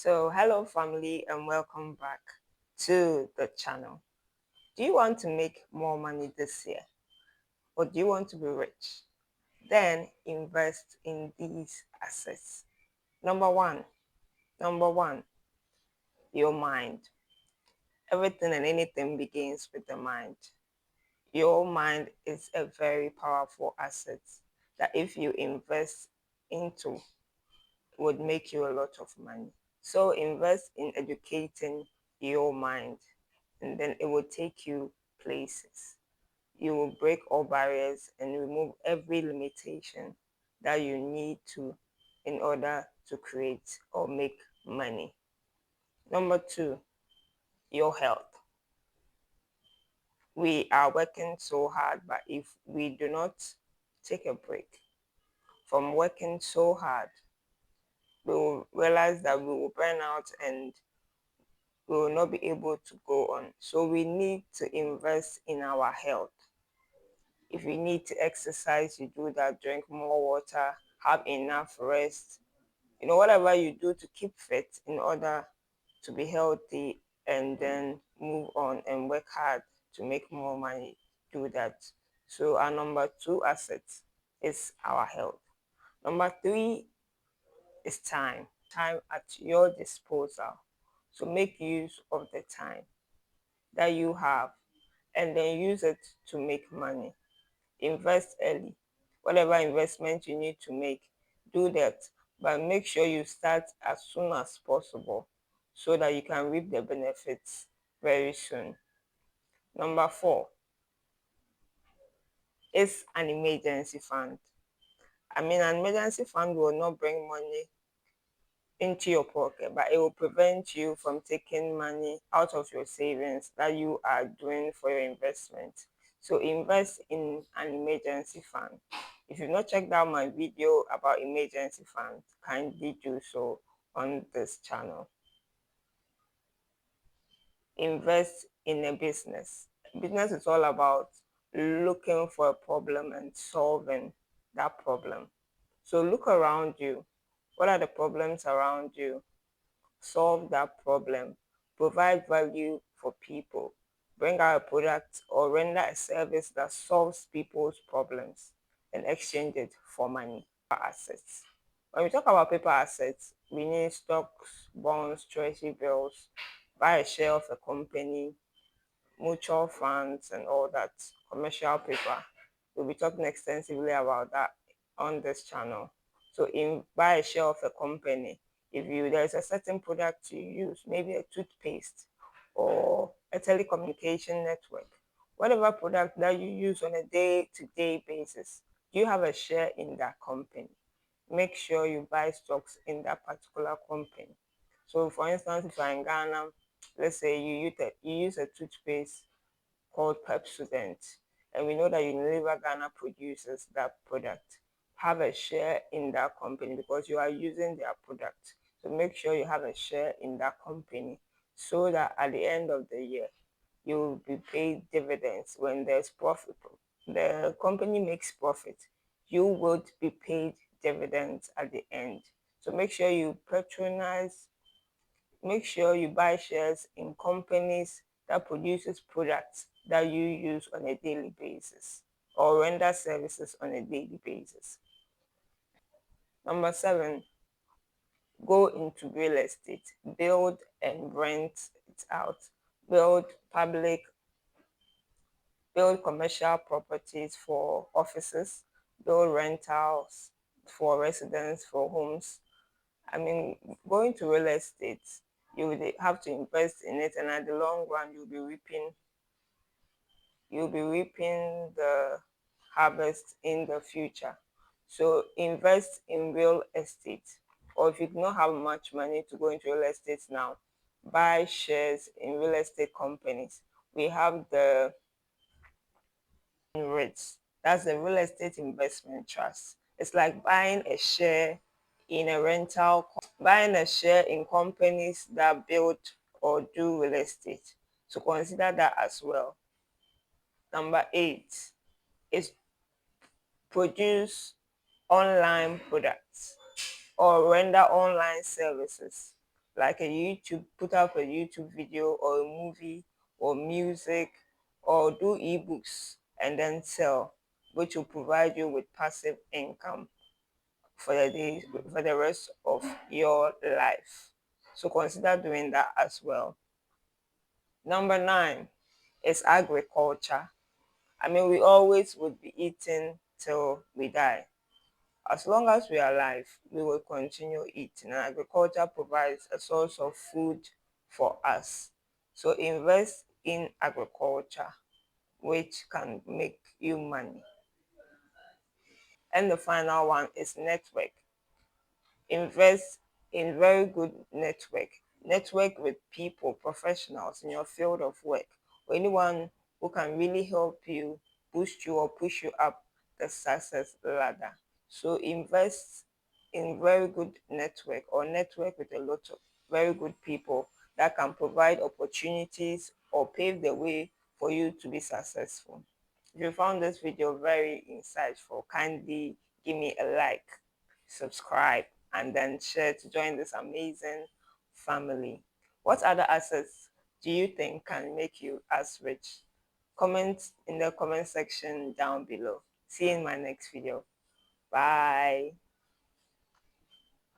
So hello family and welcome back to the channel. Do you want to make more money this year or do you want to be rich? Then invest in these assets. Number one, your mind. Everything and anything begins with the mind. Your mind is a very powerful asset that if you invest into would make you a lot of money. So invest in educating your mind and then it will take you places. You will break all barriers and remove every limitation that you need to in order to create or make money. Number two, your health. We are working so hard, but if we do not take a break from working so hard, we will realize that we will burn out and we will not be able to go on. So we need to invest in our health. If you need to exercise, you do that, drink more water, have enough rest, whatever you do to keep fit in order to be healthy and then move on and work hard to make more money, do that. So our number two asset is our health. Number three is time. Time at your disposal. So make use of the time that you have and then use it to make money. Invest early. Whatever investment you need to make, do that. But make sure you start as soon as possible so that you can reap the benefits very soon. Number four is an emergency fund. An emergency fund will not bring money into your pocket, but it will prevent you from taking money out of your savings that you are doing for your investment. So invest in an emergency fund. If you've not checked out my video about emergency funds, kindly do so on this channel. Invest in a business. Business is all about looking for a problem and solving that problem. So look around you. What are the problems around you? Solve that problem, provide value for people, bring out a product or render a service that solves people's problems and exchange it for money. Assets. When we talk about paper assets, we need stocks, bonds, treasury bills, buy a share of a company, mutual funds, and all that, commercial paper. We'll be talking extensively about that on this channel. So buy a share of a company. If there's a certain product you use, maybe a toothpaste or a telecommunication network, whatever product that you use on a day-to-day basis, you have a share in that company. Make sure you buy stocks in that particular company. So for instance, if you're in Ghana, let's say you use a toothpaste called Pepsodent, and we know that Unilever Ghana produces that product. Have a share in that company because you are using their product. So make sure you have a share in that company so that at the end of the year, you will be paid dividends when there's profit. The company makes profit. You would be paid dividends at the end. So make sure you make sure you buy shares in companies that produces products that you use on a daily basis or render services on a daily basis. Number seven, go into real estate. Build and rent it out. Build public, build commercial properties for offices, build rentals for residents, for homes. Going to real estate, you would have to invest in it, and at the long run, you'll be reaping the harvest in the future. So invest in real estate. Or if you do not have much money to go into real estate now, buy shares in real estate companies. We have the REITs. That's the real estate investment trust. It's like buying a share in a buying a share in companies that build or do real estate. So consider that as well. Number eight is produce online products or render online services like a YouTube, put up a YouTube video or a movie or music, or do ebooks and then sell, which will provide you with passive income for the day, for the rest of your life. So consider doing that as well. Number 9 is agriculture. I mean, we always would be eating till we die. As long as we are alive, we will continue eating, and agriculture provides a source of food for us. So invest in agriculture, which can make you money. And the final one is network. Invest in very good network with people, professionals in your field of work, or anyone who can really help you, boost you or push you up the success ladder. So invest in very good network, or network with a lot of very good people that can provide opportunities or pave the way for you to be successful. If you found this video very insightful, kindly give me a like, subscribe, and then share to join this amazing family. What other assets do you think can make you as rich? Comment in the comment section down below. See you in my next video. Bye.